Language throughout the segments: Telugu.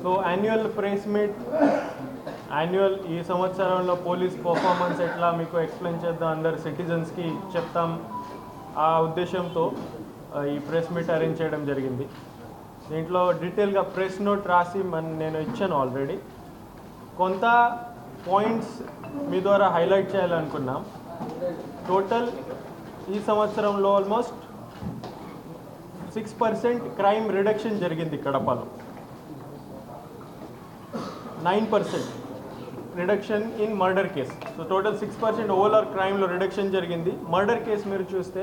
So annual press meet annual ఈ సంవత్సరంలో పోలీస్ పర్ఫార్మెన్స్ ఎట్లా మీకు ఎక్స్ప్లెయిన్ చేద్దాం అందరు సిటిజన్స్కి చెప్తాం ఆ ఉద్దేశంతో ఈ ప్రెస్ మీట్ అరేంజ్ చేయడం జరిగింది. దీంట్లో డీటెయిల్గా ప్రెస్ నోట్ రాసి నేను ఇచ్చాను ఆల్రెడీ. కొంత పాయింట్స్ మీ ద్వారా హైలైట్ చేయాలనుకున్నాం. టోటల్ ఈ సంవత్సరంలో ఆల్మోస్ట్ 6% క్రైమ్ రిడక్షన్ జరిగింది కడపలో. 9% reduction in murder case. So total 6% overall క్రైమ్లో రిడక్షన్ జరిగింది. మర్డర్ కేసు మీరు చూస్తే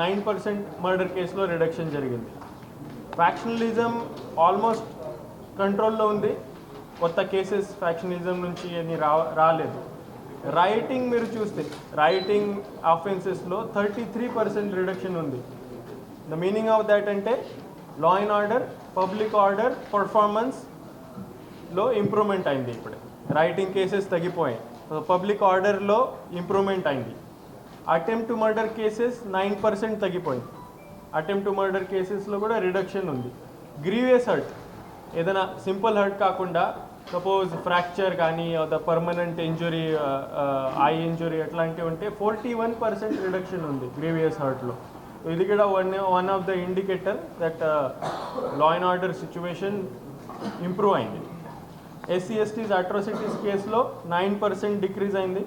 9% మర్డర్ కేసులో రిడక్షన్ జరిగింది. ఫ్యాక్షనలిజం ఆల్మోస్ట్ కంట్రోల్లో ఉంది. కొత్త కేసెస్ ఫ్యాక్షనలిజం నుంచి అని రాలేదు. రైటింగ్ మీరు చూస్తే రైటింగ్ ఆఫెన్సెస్లో 33% రిడక్షన్ ఉంది. ద మీనింగ్ ఆఫ్ దాట్ అంటే law and order, public order పర్ఫార్మెన్స్లో ఇంప్రూవ్మెంట్ అయింది. ఇప్పుడే రైటింగ్ కేసెస్ తగ్గిపోయాయి. పబ్లిక్ ఆర్డర్లో ఇంప్రూవ్మెంట్ అయింది. అటెంప్ట్ టు మర్డర్ కేసెస్ 9% తగ్గిపోయింది. అటెంప్ట్ టు మర్డర్ కేసెస్లో కూడా రిడక్షన్ ఉంది. గ్రీవియస్ హర్ట్, ఏదైనా సింపుల్ హర్ట్ కాకుండా సపోజ్ ఫ్రాక్చర్ కానీ the permanent injury, eye injury అట్లాంటివి ఉంటే 41% రిడక్షన్ ఉంది గ్రీవియస్ హర్ట్లో. ఇది కూడా one of the indicator that law and order situation improve అయింది. ఎస్సీ ఎస్టీస్ అట్రాసిటీస్ కేసులో 9% డిక్రీజ్ అయింది.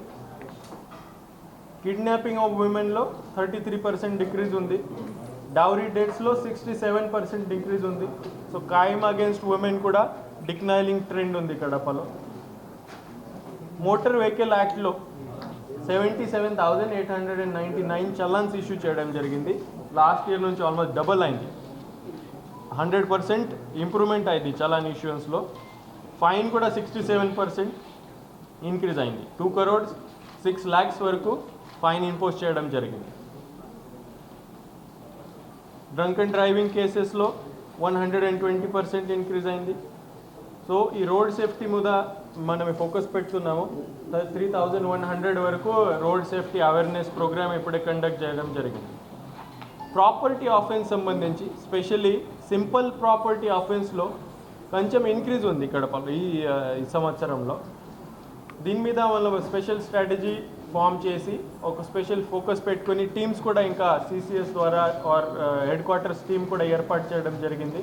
కిడ్నాపింగ్ ఆఫ్ ఉమెన్లో 33% డిక్రీజ్ ఉంది. డౌరీ డేట్స్లో 67% డిక్రీజ్ ఉంది. సో క్రైమ్ అగేన్స్ట్ ఉమెన్ కూడా డిక్లైనింగ్ ట్రెండ్ ఉంది కడపలో. మోటార్ వెహికల్ యాక్ట్లో 77,899 చలాన్స్ ఇష్యూ చేయడం జరిగింది. లాస్ట్ ఇయర్ నుంచి ఆల్మోస్ట్ డబల్ అయింది. 100% ఇంప్రూవ్మెంట్ అయింది చలాన్ ఇష్యూయన్స్లో. ఫైన్ కూడా 67% ఇంక్రీజ్ అయింది. 2,06,00,000 వరకు ఫైన్ ఇంపోజ్ చేయడం జరిగింది. డ్రంక్ అండ్ డ్రైవింగ్ కేసెస్లో 120% ఇంక్రీజ్ అయింది. సో ఈ రోడ్ సేఫ్టీ మీద మనం ఫోకస్ పెడుతున్నాము. 3,100 వరకు రోడ్ సేఫ్టీ అవేర్నెస్ ప్రోగ్రామ్ ఇప్పుడే కండక్ట్ చేయడం జరిగింది. ప్రాపర్టీ ఆఫెన్స్ సంబంధించి స్పెషల్లీ సింపుల్ ప్రాపర్టీ ఆఫెన్స్లో కొంచెం ఇంక్రీజ్ ఉంది కడపలో ఈ సంవత్సరంలో. దీని మీద మనం స్పెషల్ స్ట్రాటజీ ఫామ్ చేసి ఒక స్పెషల్ ఫోకస్ పెట్టుకొని టీమ్స్ కూడా ఇంకా సిసిఎస్ ద్వారా ఆర్ హెడ్ క్వార్టర్స్ టీమ్ కూడా ఏర్పాటు చేయడం జరిగింది.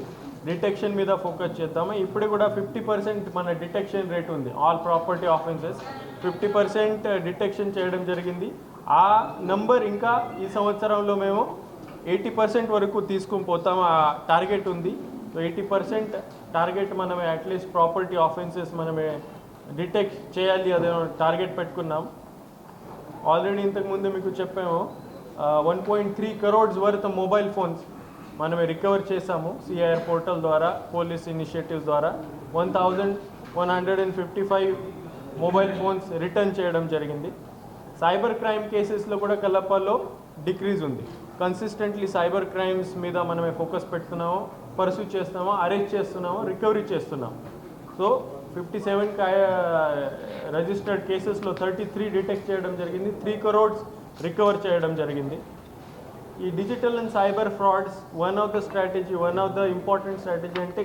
డిటెక్షన్ మీద ఫోకస్ చేద్దాము. ఇప్పుడు కూడా 50% మన డిటెక్షన్ రేట్ ఉంది. ఆల్ ప్రాపర్టీ ఆఫెన్సెస్ 50% డిటెక్షన్ చేయడం జరిగింది. ఆ నంబర్ ఇంకా ఈ సంవత్సరంలో మేము 80% వరకు తీసుకుని పోతాము. ఆ టార్గెట్ ఉంది. సో 80% టార్గెట్ మనమే అట్లీస్ట్ ప్రాపర్టీ ఆఫెన్సెస్ మనమే డిటెక్ట్ చేయాలి, అదే టార్గెట్ పెట్టుకున్నాం. ఆల్రెడీ ఇంతకుముందు మీకు చెప్పాము 1.3 crores వర్త్ మొబైల్ ఫోన్స్ మనమే రికవర్ చేసాము సిఐఆర్ పోర్టల్ ద్వారా, పోలీస్ ఇనిషియేటివ్స్ ద్వారా. 1,155 మొబైల్ ఫోన్స్ రిటర్న్ చేయడం జరిగింది. సైబర్ క్రైమ్ కేసెస్లో కూడా కలపలో డిక్రీజ్ ఉంది. కన్సిస్టెంట్లీ సైబర్ క్రైమ్స్ మీద మనమే ఫోకస్ పెడుతున్నాము, పర్సూ చేస్తున్నాము, అరెస్ట్ చేస్తున్నాము, రికవరీ చేస్తున్నాము. సో 57 రిజిస్టర్డ్ కేసెస్లో 33 డిటెక్ట్ చేయడం జరిగింది. 3 crores రికవర్ చేయడం జరిగింది. ఈ digital and cyber frauds one of the important strategy అంటే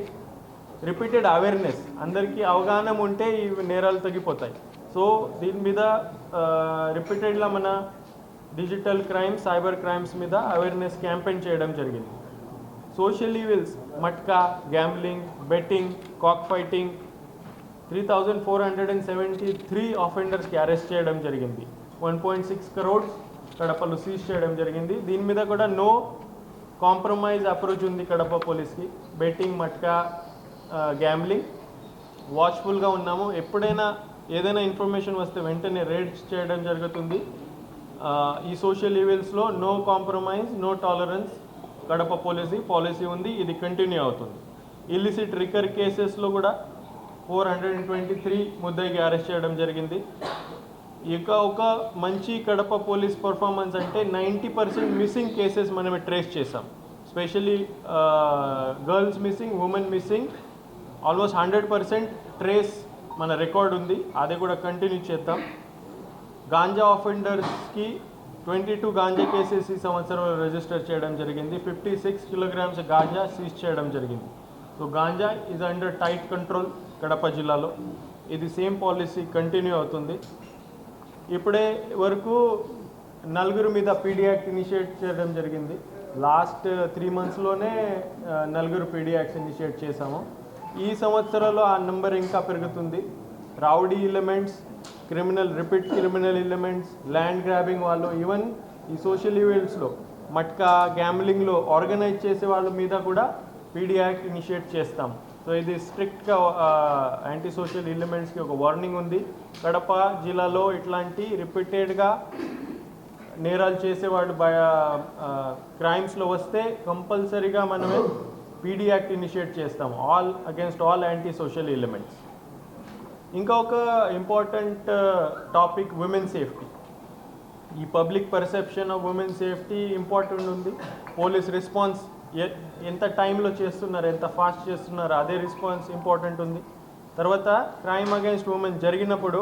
రిపీటెడ్ అవేర్నెస్. అందరికీ అవగాహన ఉంటే ఈ నేరాలు తగ్గిపోతాయి. సో దీని మీద రిపీటెడ్గా మన డిజిటల్ క్రైమ్స్, సైబర్ క్రైమ్స్ మీద అవేర్నెస్ క్యాంపెయిన్ చేయడం జరిగింది. Social evils, matka, gambling, betting, cock fighting 3,473 ఆఫెండర్స్కి అరెస్ట్ చేయడం జరిగింది. 1.6 crores కడపలో సీజ్ చేయడం జరిగింది. దీని మీద కూడా నో కాంప్రమైజ్ అప్రోచ్ ఉంది కడప పోలీస్కి. బెట్టింగ్, మట్కా, గ్యాంబ్లింగ్ వాచ్ఫుల్గా ఉన్నాము. ఎప్పుడైనా ఏదైనా ఇన్ఫర్మేషన్ వస్తే వెంటనే రేడ్స్ చేయడం జరుగుతుంది. ఈ సోషల్ ఈవెల్స్లో no compromise, no tolerance Kadapa policy ఉంది. ఇది కంటిన్యూ అవుతుంది. ఇల్లిసిట్ రికర్ కేసెస్లో కూడా 423 ముద్దాయికి అరెస్ట్ చేయడం జరిగింది. ఇక ఒక మంచి కడప పోలీస్ పర్ఫార్మెన్స్ అంటే 90% మిస్సింగ్ కేసెస్ మనమే ట్రేస్ చేసాం. Specially girls missing, women missing almost 100% trace మన రికార్డ్ ఉంది. అది కూడా కంటిన్యూ చేద్దాం. గాంజా ఆఫెండర్స్కి 22 గాంజా కేసెస్ ఈ సంవత్సరంలో రిజిస్టర్ చేయడం జరిగింది. 56 kilograms గాంజా సీజ్ చేయడం జరిగింది. So ganja is under tight control Kadapa జిల్లాలో. ఇది సేమ్ పాలసీ కంటిన్యూ అవుతుంది. ఇప్పుడే వరకు 4 మీద పీడీ యాక్ట్ ఇనిషియేట్ చేయడం జరిగింది. లాస్ట్ 3 monthsలోనే 4 పీడీ యాక్ట్స్ ఇనిషియేట్ చేశాము. ఈ సంవత్సరంలో ఆ నెంబర్ ఇంకా పెరుగుతుంది. Rowdy elements, repeat criminal elements, land grabbing వాళ్ళు, ఈవెన్ ఈ సోషల్ ఈవెంట్స్లో మట్కా గ్యాంబ్లింగ్లో ఆర్గనైజ్ చేసే వాళ్ళ మీద కూడా పీడీ యాక్ట్ ఇనిషియేట్ చేస్తాం. సో ఇది స్ట్రిక్ట్గా యాంటీ సోషల్ ఎలిమెంట్స్కి ఒక వార్నింగ్ ఉంది. కడప జిల్లాలో ఇట్లాంటి రిపీటెడ్గా నేరాలు చేసేవాడు క్రైమ్స్లో వస్తే కంపల్సరీగా మనమే పీడీ యాక్ట్ ఇనిషియేట్ చేస్తాం, against all anti social elements. ఇంకా ఒక ఇంపార్టెంట్ టాపిక్ ఉమెన్ సేఫ్టీ. ఈ public perception of women safety important ఉంది. పోలీస్ రెస్పాన్స్ ఎంత టైంలో చేస్తున్నారు, ఎంత ఫాస్ట్ చేస్తున్నారు, అదే రెస్పాన్స్ ఇంపార్టెంట్ ఉంది. తర్వాత క్రైమ్ అగేన్స్ట్ ఉమెన్ జరిగినప్పుడు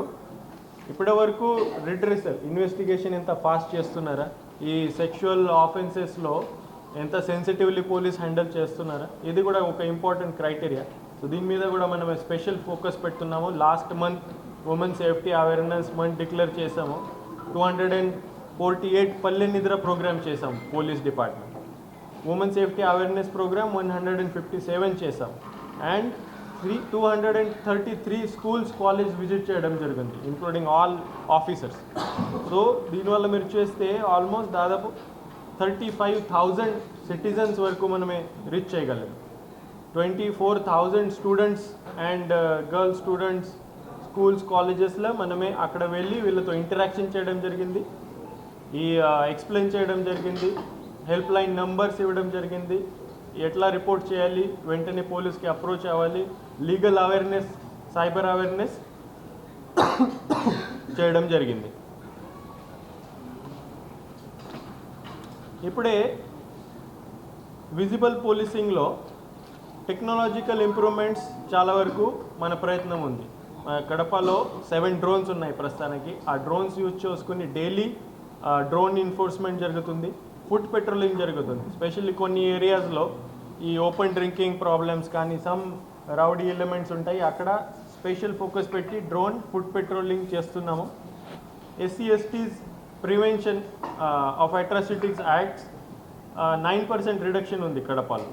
ఇప్పటి వరకు రిట్రెసల్ ఇన్వెస్టిగేషన్ ఎంత ఫాస్ట్ చేస్తున్నారా, ఈ సెక్షువల్ ఆఫెన్సెస్లో ఎంత సెన్సిటివ్లీ పోలీస్ హ్యాండిల్ చేస్తున్నారా, ఇది కూడా ఒక ఇంపార్టెంట్ క్రైటీరియా. సో దీని మీద కూడా మనం స్పెషల్ ఫోకస్ పెడుతున్నాము. Last month women safety awareness month declare చేసాము. 248 పల్లె నిద్ర ప్రోగ్రామ్ చేసాం police department. Women safety awareness program 157 చేసాం. అండ్ 233 స్కూల్స్, కాలేజ్ విజిట్ చేయడం జరిగింది, ఇంక్లూడింగ్ ఆల్ ఆఫీసర్స్. సో దీనివల్ల మీరు చేస్తే ఆల్మోస్ట్ దాదాపు 35,000 సిటిజన్స్ వరకు మనమే రీచ్ చేయగలం. 24,000 students and girls students schools, కాలేజెస్లో మనమే అక్కడ వెళ్ళి వీళ్ళతో ఇంటరాక్షన్ చేయడం జరిగింది, ఈ ఎక్స్ప్లెయిన్ చేయడం జరిగింది, హెల్ప్ లైన్ నంబర్స్ ఇవ్వడం జరిగింది, ఎట్లా రిపోర్ట్ చేయాలి, వెంటనే పోలీస్కి అప్రోచ్ అవ్వాలి, లీగల్ అవేర్నెస్, సైబర్ అవేర్నెస్ చేయడం జరిగింది. ఇప్పుడే విజిబుల్ పోలీసింగ్లో టెక్నాలజికల్ ఇంప్రూవ్మెంట్స్ చాలా వరకు మన ప్రయత్నం ఉంది. కడపలో 7 డ్రోన్స్ ఉన్నాయి ప్రస్తుతానికి. ఆ డ్రోన్స్ యూజ్ చేసుకుని డైలీ డ్రోన్ ఎన్ఫోర్స్మెంట్ జరుగుతుంది, ఫుడ్ పెట్రోలింగ్ జరుగుతుంది. స్పెషల్లీ కొన్ని ఏరియాస్లో ఈ ఓపెన్ డ్రింకింగ్ ప్రాబ్లమ్స్ కానీ సమ్ రౌడీ ఎలిమెంట్స్ ఉంటాయి, అక్కడ స్పెషల్ ఫోకస్ పెట్టి డ్రోన్ ఫుడ్ పెట్రోలింగ్ చేస్తున్నాము. SC ఎస్టీస్ prevention of atrocities acts 9% reduction ఉంది కడపలో.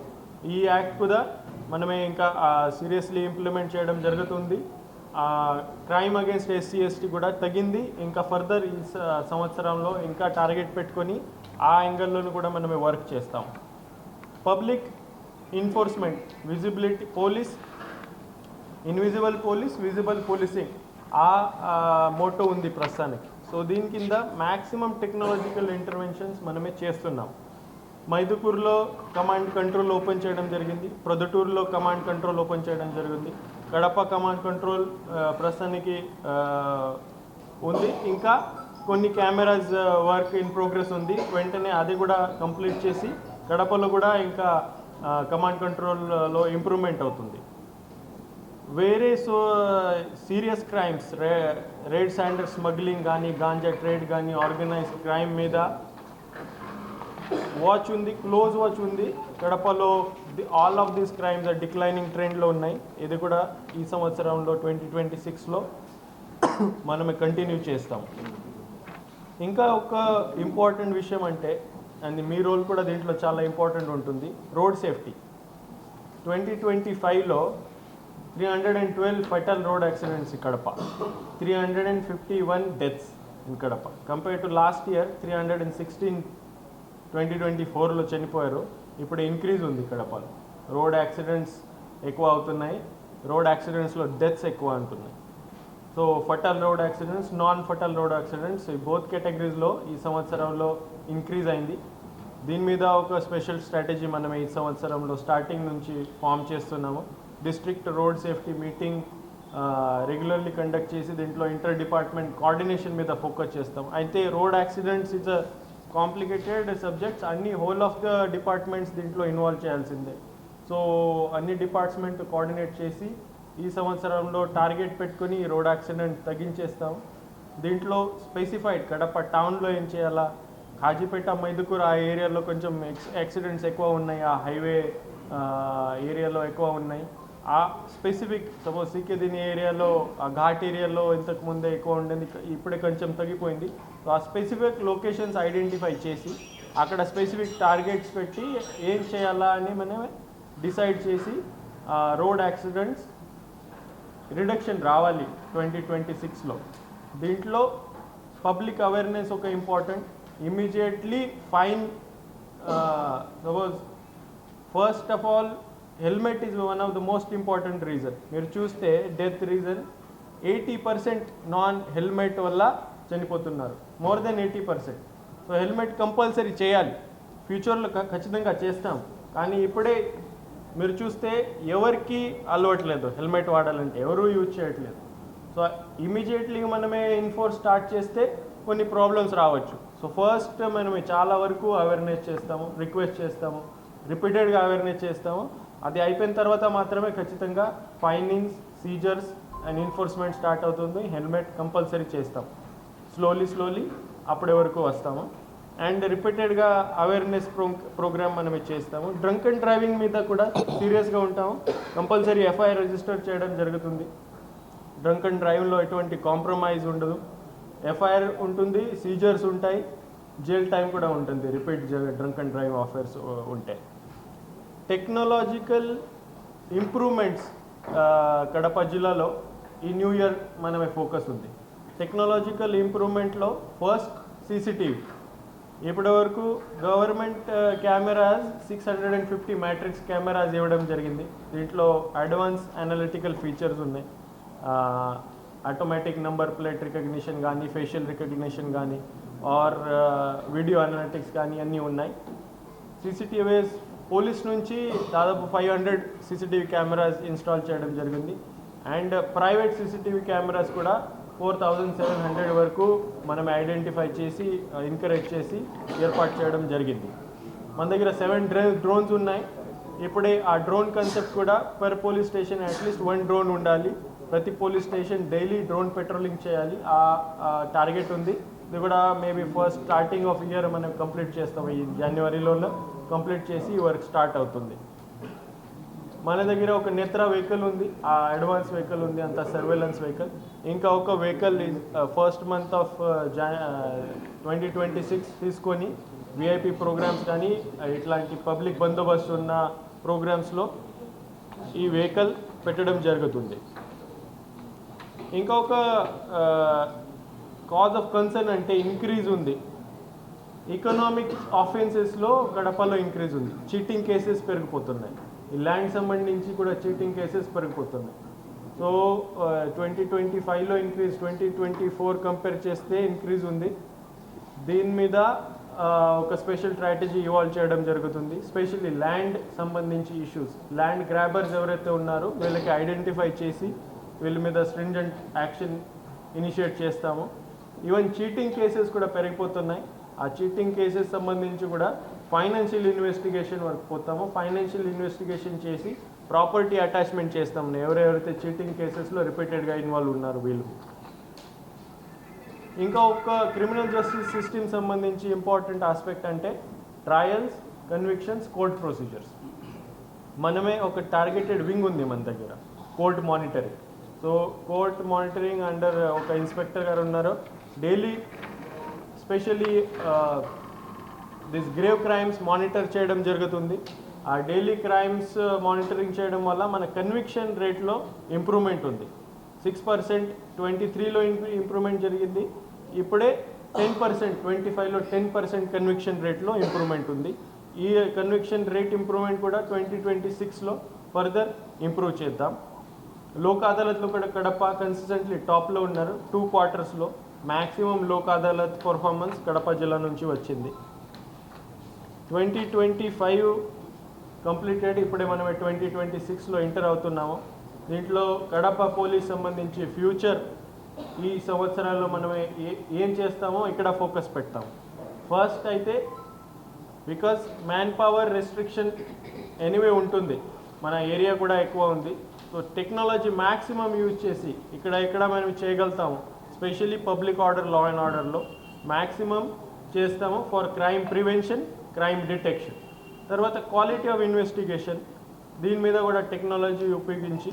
ఈ యాక్ట్ కూడా మనమే ఇంకా సీరియస్లీ ఇంప్లిమెంట్ చేయడం జరుగుతుంది. క్రైమ్ అగేన్స్ట్ ఎస్సీ ఎస్టీ కూడా తగ్గింది. ఇంకా ఫర్దర్ ఈ సంవత్సరంలో ఇంకా టార్గెట్ పెట్టుకొని ఆ యాంగిల్లోనూ కూడా మనమే వర్క్ చేస్తాం. Public enforcement, visibility police, invisible police, visible policing, ఆ మోటో ఉంది ప్రస్తుతానికి. సో దీని కింద మ్యాక్సిమం టెక్నాలజికల్ ఇంటర్వెన్షన్స్ మనమే చేస్తున్నాం. మైదుకూరులో కమాండ్ కంట్రోల్ ఓపెన్ చేయడం జరిగింది, ప్రొద్దుటూరులో కమాండ్ కంట్రోల్ ఓపెన్ చేయడం జరిగింది, కడప కమాండ్ కంట్రోల్ ప్రస్తుతానికి ఉంది. ఇంకా కొన్ని కెమెరాస్ వర్క్ ఇన్ ప్రోగ్రెస్ ఉంది, వెంటనే అది కూడా కంప్లీట్ చేసి కడపలో కూడా ఇంకా కమాండ్ కంట్రోల్లో ఇంప్రూవ్మెంట్ అవుతుంది. వేరే serious crimes, red sanders smuggling కానీ, గాంజా ట్రేడ్ కానీ, ఆర్గనైజ్డ్ క్రైమ్ మీద వాచ్ ఉంది, క్లోజ్ వాచ్ ఉంది. కడపలో all of these crimes declining ట్రెండ్లో ఉన్నాయి. ఇది కూడా ఈ సంవత్సరంలో 2026లో మనమే కంటిన్యూ చేస్తాం. ఇంకా ఒక ఇంపార్టెంట్ విషయం అంటే, అండ్ మీ రోల్ కూడా దీంట్లో చాలా ఇంపార్టెంట్ ఉంటుంది, రోడ్ సేఫ్టీ. 2025లో 312 fatal road accidents in Kadapa, 351 deaths in Kadapa. Compare to last year 316 2024లో చనిపోయారు. ఇప్పుడు ఇంక్రీజ్ ఉంది కడపలో. రోడ్ యాక్సిడెంట్స్ ఎక్కువ అవుతున్నాయి, రోడ్ యాక్సిడెంట్స్లో డెత్స్ ఎక్కువ అంటున్నాయి. So fatal road accidents, non fatal road accidents both కేటగిరీస్లో ఈ సంవత్సరంలో ఇంక్రీజ్ అయింది. దీని మీద ఒక స్పెషల్ స్ట్రాటజీ మనం ఈ సంవత్సరంలో స్టార్టింగ్ నుంచి ఫామ్ చేస్తున్నాము. District road safety meeting regularly conduct చేసి దీంట్లో ఇంటర్ డిపార్ట్మెంట్ కోఆర్డినేషన్ మీద ఫోకస్ చేస్తాం. అయితే road accidents is a complicated subjects, అన్ని హోల్ ఆఫ్ ద డిపార్ట్మెంట్స్ దీంట్లో ఇన్వాల్వ్ చేయాల్సిందే. సో అన్ని డిపార్ట్మెంట్ కోఆర్డినేట్ చేసి ఈ సంవత్సరంలో టార్గెట్ పెట్టుకుని రోడ్ యాక్సిడెంట్ తగ్గించేస్తాం. దీంట్లో స్పెసిఫైడ్ కడప టౌన్లో ఏం చేయాలా, కాజీపేట, మైదుకూరు ఆ ఏరియాలో కొంచెం యాక్సిడెంట్స్ ఎక్కువ ఉన్నాయి, ఆ హైవే ఏరియాలో ఎక్కువ ఉన్నాయి. ఆ స్పెసిఫిక్ సపోజ్ సిక్కిదిని ఏరియాలో ఆ ఘాట్ ఏరియాలో ఇంతకు ముందే ఎక్కువ ఉండేది, ఇప్పుడే కొంచెం తగ్గిపోయింది. సో ఆ స్పెసిఫిక్ లొకేషన్స్ ఐడెంటిఫై చేసి అక్కడ స్పెసిఫిక్ టార్గెట్స్ పెట్టి ఏం చేయాలా అని మనం డిసైడ్ చేసి రోడ్ యాక్సిడెంట్స్ రిడక్షన్ రావాలి 2026లో. దీంట్లో పబ్లిక్ అవేర్నెస్ ఒక important. Immediately fine suppose first of all helmet is one of the most important reason. మీరు చూస్తే డెత్ రీజన్ 80% నాన్ హెల్మెట్ వల్ల చనిపోతున్నారు, more than 80%. So helmet compulsory చేయాలి, ఫ్యూచర్లో ఖచ్చితంగా చేస్తాం. కానీ ఇప్పుడే మీరు చూస్తే ఎవరికి అలవట్లేదు హెల్మెట్ వాడాలంటే, ఎవరు యూజ్ చేయట్లేదు. సో ఇమీడియట్లీ మనమే ఎన్ఫోర్స్ స్టార్ట్ చేస్తే కొన్ని ప్రాబ్లమ్స్ రావచ్చు. సో ఫస్ట్ మనమే చాలా వరకు అవేర్నెస్ చేస్తాము, రిక్వెస్ట్ చేస్తాము, రిపీటెడ్గా అవేర్నెస్ చేస్తాము. అది అయిపోయిన తర్వాత మాత్రమే ఖచ్చితంగా ఫైనింగ్స్, సీజర్స్ అండ్ ఎన్ఫోర్స్మెంట్ స్టార్ట్ అవుతుంది. హెల్మెట్ కంపల్సరీ చేస్తాం, స్లోలీ అప్పటి వరకు వస్తాము. అండ్ రిపీటెడ్గా అవేర్నెస్ ప్రోగ్రామ్ మనం చేస్తాము. డ్రంక్ అండ్ డ్రైవింగ్ మీద కూడా సీరియస్గా ఉంటాము, కంపల్సరీ ఎఫ్ఐఆర్ రిజిస్టర్ చేయడం జరుగుతుంది. డ్రంక్ అండ్ డ్రైవింగ్లో ఎటువంటి కాంప్రమైజ్ ఉండదు, ఎఫ్ఐఆర్ ఉంటుంది, సీజర్స్ ఉంటాయి, జైల్ టైం కూడా ఉంటుంది repeat drunk and drive offers ఉంటే. టెక్నాలజికల్ ఇంప్రూవ్మెంట్స్ కడప జిల్లాలో ఈ న్యూ ఇయర్ మనమే ఫోకస్ ఉంది. టెక్నాలజికల్ ఇంప్రూవ్మెంట్లో ఫస్ట్ CCTV. ఇప్పటి వరకు గవర్నమెంట్ కెమెరాస్ 650 మ్యాట్రిక్స్ కెమెరాస్ ఇవ్వడం జరిగింది. దీంట్లో అడ్వాన్స్ అనలిటికల్ ఫీచర్స్ ఉన్నాయి. ఆటోమేటిక్ నంబర్ ప్లేట్ రికగ్నిషన్ కానీ, ఫేషియల్ రికగ్నిషన్ కానీ, ఆర్ వీడియో అనలిటిక్స్ కానీ అన్నీ ఉన్నాయి. CCTVs పోలీస్ నుంచి దాదాపు 500 CCTV కెమెరాస్ ఇన్స్టాల్ చేయడం జరిగింది. అండ్ ప్రైవేట్ CCTV కెమెరాస్ కూడా 4700 వరకు మనం ఐడెంటిఫై చేసి ఎంకరేజ్ చేసి ఏర్పాటు చేయడం జరిగింది. మన దగ్గర 7 డ్రోన్స్ ఉన్నాయి. ఇప్పుడే ఆ డ్రోన్ కాన్సెప్ట్ కూడా per police station at least 1 drone ఉండాలి. ప్రతి police station daily drone patrolling చేయాలి, ఆ టార్గెట్ ఉంది. ఇది కూడా maybe first starting of year మనం కంప్లీట్ చేస్తాం, ఈ జనవరిలో కంప్లీట్ చేసి వర్క్ స్టార్ట్ అవుతుంది. మన దగ్గర ఒక నేత్ర వెహికల్ ఉంది, ఆ అడ్వాన్స్ వెహికల్ ఉంది, అంత సర్వేలెన్స్ వెహికల్. ఇంకా ఒక వెహికల్ ఫస్ట్ మంత్ ఆఫ్ 2026 తీసుకొని VIP ప్రోగ్రామ్స్ కానీ ఇట్లాంటి పబ్లిక్ బందోబస్తు ఉన్న ప్రోగ్రామ్స్లో ఈ వెహికల్ పెట్టడం జరుగుతుంది. ఇంకా ఒక కాజ్ ఆఫ్ కన్సర్న్ అంటే ఇంక్రీజ్ ఉంది. ఎకనామిక్ ఆఫెన్సెస్లో గడపలో ఇంక్రీజ్ ఉంది. చీటింగ్ కేసెస్ పెరిగిపోతున్నాయి. ఈ ల్యాండ్ సంబంధించి కూడా చీటింగ్ కేసెస్ పెరిగిపోతున్నాయి. సో 2025లో ఇంక్రీజ్, 2024 కంపేర్ చేస్తే ఇంక్రీజ్ ఉంది. దీని మీద ఒక స్పెషల్ స్ట్రాటజీ ఇవాల్వ్ చేయడం జరుగుతుంది. స్పెషల్లీ ల్యాండ్ సంబంధించి ఇష్యూస్, ల్యాండ్ గ్రాబర్స్ ఎవరైతే ఉన్నారో వీళ్ళకి ఐడెంటిఫై చేసి వీళ్ళ మీద స్ట్రింజెంట్ యాక్షన్ ఇనిషియేట్ చేస్తాము. ఈవెన్ చీటింగ్ కేసెస్ కూడా పెరిగిపోతున్నాయి. ఆ చీటింగ్ కేసెస్ సంబంధించి కూడా ఫైనాన్షియల్ ఇన్వెస్టిగేషన్ వరకు పోతాము. ఫైనాన్షియల్ ఇన్వెస్టిగేషన్ చేసి ప్రాపర్టీ అటాచ్మెంట్ చేస్తాము ఎవరెవరైతే చీటింగ్ కేసెస్లో రిపీటెడ్గా ఇన్వాల్వ్ ఉన్నారు వీళ్ళు. ఇంకా ఒక క్రిమినల్ జస్టిస్ సిస్టమ్ సంబంధించి ఇంపార్టెంట్ ఆస్పెక్ట్ అంటే ట్రయల్స్, కన్విక్షన్స్, కోర్ట్ ప్రొసీజర్స్. మనమే ఒక టార్గెటెడ్ వింగ్ ఉంది మన దగ్గర, court monitoring. So court monitoring under ఒక ఇన్స్పెక్టర్ గారు ఉన్నారు. Daily specially this grave crimes monitor చేయడం జరుగుతుంది. ఆ డైలీ క్రైమ్స్ మానిటరింగ్ చేయడం వల్ల మన కన్విక్షన్ రేట్లో ఇంప్రూవ్మెంట్ ఉంది. 6% 23లో ఇంప్రూవ్మెంట్ జరిగింది. ఇప్పుడే 10%, 25లో 10% కన్విక్షన్ రేట్లో ఇంప్రూవ్మెంట్ ఉంది. ఈ కన్విక్షన్ రేట్ ఇంప్రూవ్మెంట్ కూడా 2026లో ఫర్దర్ ఇంప్రూవ్ చేద్దాం. లోక్ అదాలత్లో కూడా కడప కన్సిస్టెంట్లీ టాప్లో ఉన్నారు. 2 క్వార్టర్స్లో మ్యాక్సిమం లోక్ అదాలత్ పర్ఫార్మెన్స్ కడప జిల్లా నుంచి వచ్చింది. 2025 కంప్లీటెడ్. ఇప్పుడే మనం 2026లో ఎంటర్ అవుతున్నాము. దీంట్లో కడప పోలీస్ సంబంధించి ఫ్యూచర్ ఈ సంవత్సరాల్లో మనం ఏం చేస్తామో ఇక్కడ ఫోకస్ పెడతాం. ఫస్ట్ అయితే because man power restriction anyway ఉంటుంది, మన ఏరియా కూడా ఎక్కువ ఉంది. సో టెక్నాలజీ మ్యాక్సిమం యూజ్ చేసి ఇక్కడ మనం చేయగలుగుతాము. Specially public order, law and ఆర్డర్లో మ్యాక్సిమం చేస్తాము for crime prevention, crime detection. తర్వాత క్వాలిటీ ఆఫ్ ఇన్వెస్టిగేషన్, దీని మీద కూడా టెక్నాలజీ ఉపయోగించి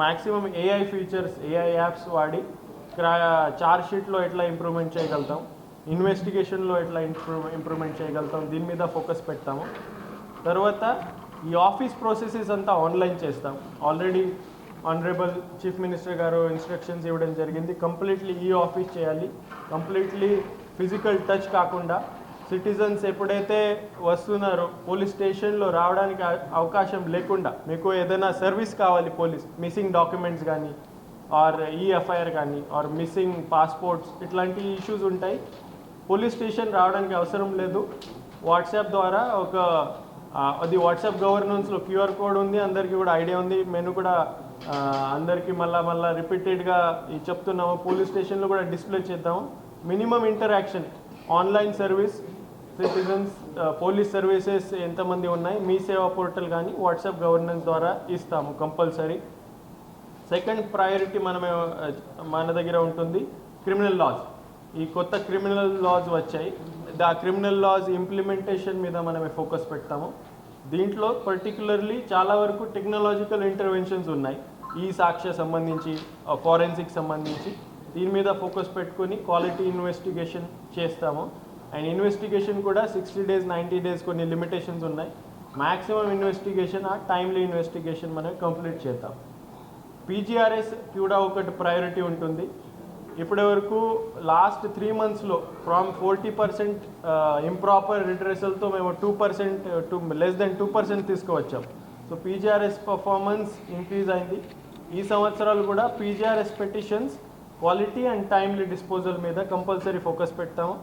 maximum AI features, AI apps వాడి చార్జ్ షీట్లో ఎట్లా ఇంప్రూవ్మెంట్ చేయగలుగుతాం, ఇన్వెస్టిగేషన్లో ఎట్లా ఇంప్రూవ్మెంట్ చేయగలుగుతాం, దీని మీద ఫోకస్ పెడతాము. తర్వాత ఈ ఆఫీస్ ప్రాసెసెస్ అంతా ఆన్లైన్ చేస్తాం. ఆల్రెడీ ఆనరబుల్ చీఫ్ మినిస్టర్ గారు ఇన్స్ట్రక్షన్స్ ఇవ్వడం జరిగింది. కంప్లీట్లీ ఈ ఆఫీస్ చేయాలి, కంప్లీట్లీ ఫిజికల్ టచ్ కాకుండా. సిటిజన్స్ ఎప్పుడైతే వస్తున్నారో పోలీస్ స్టేషన్లో రావడానికి అవకాశం లేకుండా, మీకు ఏదైనా సర్వీస్ కావాలి, పోలీస్ మిస్సింగ్ డాక్యుమెంట్స్ కానీ ఆర్ ఈఎఫ్ఐఆర్ కానీ ఆర్ మిస్సింగ్ పాస్పోర్ట్స్ ఇట్లాంటి ఇష్యూస్ ఉంటాయి, పోలీస్ స్టేషన్ రావడానికి అవసరం లేదు. వాట్సాప్ ద్వారా అది వాట్సాప్ గవర్నెన్స్లో క్యూఆర్ కోడ్ ఉంది, అందరికీ కూడా ఐడియా ఉంది. మేము కూడా అందరికీ మళ్ళా రిపీటెడ్గా చెప్తున్నాము, పోలీస్ స్టేషన్లో కూడా డిస్ప్లే చేద్దాము. Minimum interaction, online service, citizens police services ఎంతమంది ఉన్నాయి, మీ సేవా పోర్టల్ కానీ వాట్సాప్ గవర్నెన్స్ ద్వారా ఇస్తాము కంపల్సరీ. సెకండ్ ప్రయారిటీ మన దగ్గర ఉంటుంది క్రిమినల్ లాస్. ఈ కొత్త క్రిమినల్ లాస్ వచ్చాయి, ఆ క్రిమినల్ లాస్ ఇంప్లిమెంటేషన్ మీద మనమే ఫోకస్ పెడతాము. దీంట్లో పర్టికులర్లీ చాలా వరకు టెక్నాలజికల్ ఇంటర్వెన్షన్స్ ఉన్నాయి, ఈ సాక్ష్య సంబంధించి, ఫారెన్సిక్ సంబంధించి. దీని మీద ఫోకస్ పెట్టుకొని క్వాలిటీ ఇన్వెస్టిగేషన్ చేస్తాము. అండ్ ఇన్వెస్టిగేషన్ కూడా 60 days 90 days కొన్ని లిమిటేషన్స్ ఉన్నాయి. మ్యాక్సిమం ఇన్వెస్టిగేషన్, ఆ టైమ్లీ ఇన్వెస్టిగేషన్ మనం కంప్లీట్ చేద్దాం. పీజీఆర్ఎస్ కూడా ఒకటి ప్రయారిటీ ఉంటుంది. ఇప్పటి వరకు లాస్ట్ 3 monthsలో ఫ్రమ్ 40% ఇంప్రాపర్ రిట్రెసల్తో మేము 2% లెస్ దెన్ 2% తీసుకువచ్చాం. సో పీజీఆర్ఎస్ పర్ఫార్మెన్స్ ఇంక్రీజ్ అయింది. ఈ సంవత్సరాలు కూడా PGRS petitions quality and timely disposal మీద కంపల్సరీ ఫోకస్ పెడతాము.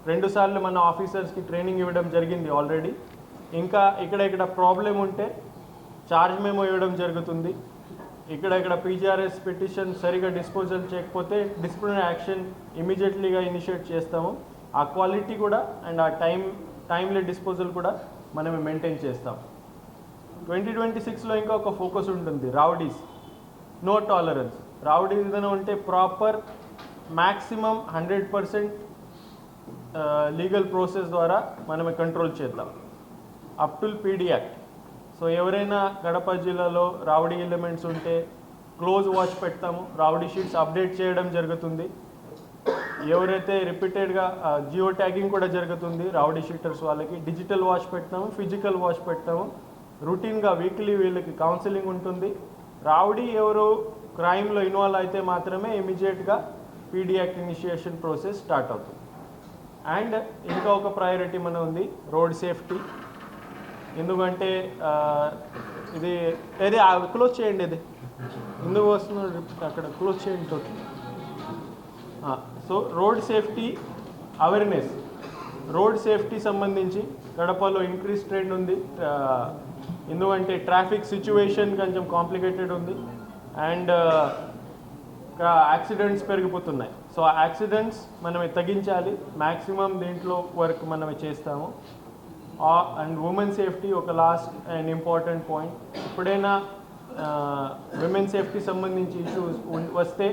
2 సార్లు మన ఆఫీసర్స్కి ట్రైనింగ్ ఇవ్వడం జరిగింది ఆల్రెడీ. ఇంకా ఇక్కడ ప్రాబ్లం ఉంటే చార్జ్ మెమో ఇవ్వడం జరుగుతుంది. ఇక్కడ పీజీఆర్ఎస్ పిటిషన్ సరిగా డిస్పోజల్ చేయకపోతే డిసిప్లినరీ యాక్షన్ ఇమీడియట్లీగా ఇనిషియేట్ చేస్తాము. ఆ క్వాలిటీ కూడా అండ్ ఆ టైమ్లీ డిస్పోజల్ కూడా మనమే మెయింటైన్ చేస్తాం. 2026లో ఇంకా ఒక ఫోకస్ ఉంటుంది, రౌడీస్, నో టాలరెన్స్. రౌడీస్ ఏదైనా ఉంటే ప్రాపర్ మ్యాక్సిమం 100% లీగల్ ప్రాసెస్ ద్వారా మనమే కంట్రోల్ చేద్దాం. Up to PD act. So ఎవరైనా కడప జిల్లాలో రౌడీ ఎలిమెంట్స్ ఉంటే క్లోజ్ వాచ్ పెడతాము, రౌడీ షీట్స్ అప్డేట్ చేయడం జరుగుతుంది. ఎవరైతే రిపీటెడ్గా జియో ట్యాగింగ్ కూడా జరుగుతుంది రౌడీ షీటర్స్ వాళ్ళకి. డిజిటల్ వాచ్ పెడతాము, ఫిజికల్ వాచ్ పెడతాము. రొటీన్గా వీక్లీ వీళ్ళకి కౌన్సిలింగ్ ఉంటుంది. రౌడీ ఎవరు క్రైమ్లో ఇన్వాల్వ్ అయితే మాత్రమే ఇమీడియట్గా PD act initiation process start అవుతుంది. అండ్ ఇంకా ఒక ప్రయారిటీ మన ఉంది, రోడ్ సేఫ్టీ. ఎందుకంటే ఇది క్లోజ్ చేయండి, ఇది ఎందుకు వస్తున్నాడు అక్కడ క్లోజ్ చేయండి తోటి. So road safety awareness, road safety సంబంధించి కడపలో ఇంక్రీజ్ ట్రెండ్ ఉంది. ఎందుకంటే ట్రాఫిక్ సిచ్యువేషన్ కొంచెం కాంప్లికేటెడ్ ఉంది అండ్ యాక్సిడెంట్స్ పెరిగిపోతున్నాయి. సో ఆ యాక్సిడెంట్స్ మనమే తగ్గించాలి, మ్యాక్సిమం దీంట్లో వర్క్ మనమే చేస్తాము. అండ్ ఉమెన్ సేఫ్టీ ఒక లాస్ట్ అండ్ ఇంపార్టెంట్ పాయింట్. ఎప్పుడైనా విమెన్ సేఫ్టీ సంబంధించి ఇష్యూస్ వస్తే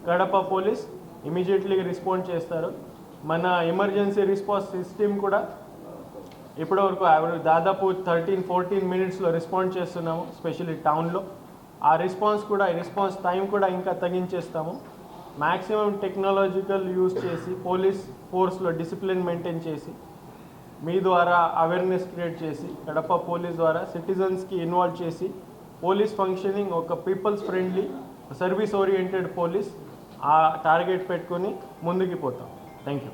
కడప పోలీస్ ఇమీడియట్లీ రెస్పాండ్ చేస్తారు. మన ఎమర్జెన్సీ రెస్పాన్స్ సిస్టమ్ కూడా ఇప్పటివరకు దాదాపు 13-14 minutesలో రెస్పాండ్ చేస్తున్నాము, స్పెషల్లీ టౌన్లో. ఆ రెస్పాన్స్ టైం కూడా ఇంకా తగ్గించేస్తాము. మ్యాక్సిమం టెక్నాలజికల్ యూజ్ చేసి పోలీస్ ఫోర్స్లో డిసిప్లిన్ మెయింటైన్ చేసి మీ ద్వారా అవేర్నెస్ క్రియేట్ చేసి కడప పోలీస్ ద్వారా సిటిజన్స్కి ఇన్వాల్వ్ చేసి పోలీస్ ఫంక్షనింగ్ ఒక peoples friendly service oriented police ఆ టార్గెట్ పెట్టుకొని ముందుకు పోతాం. Thank you.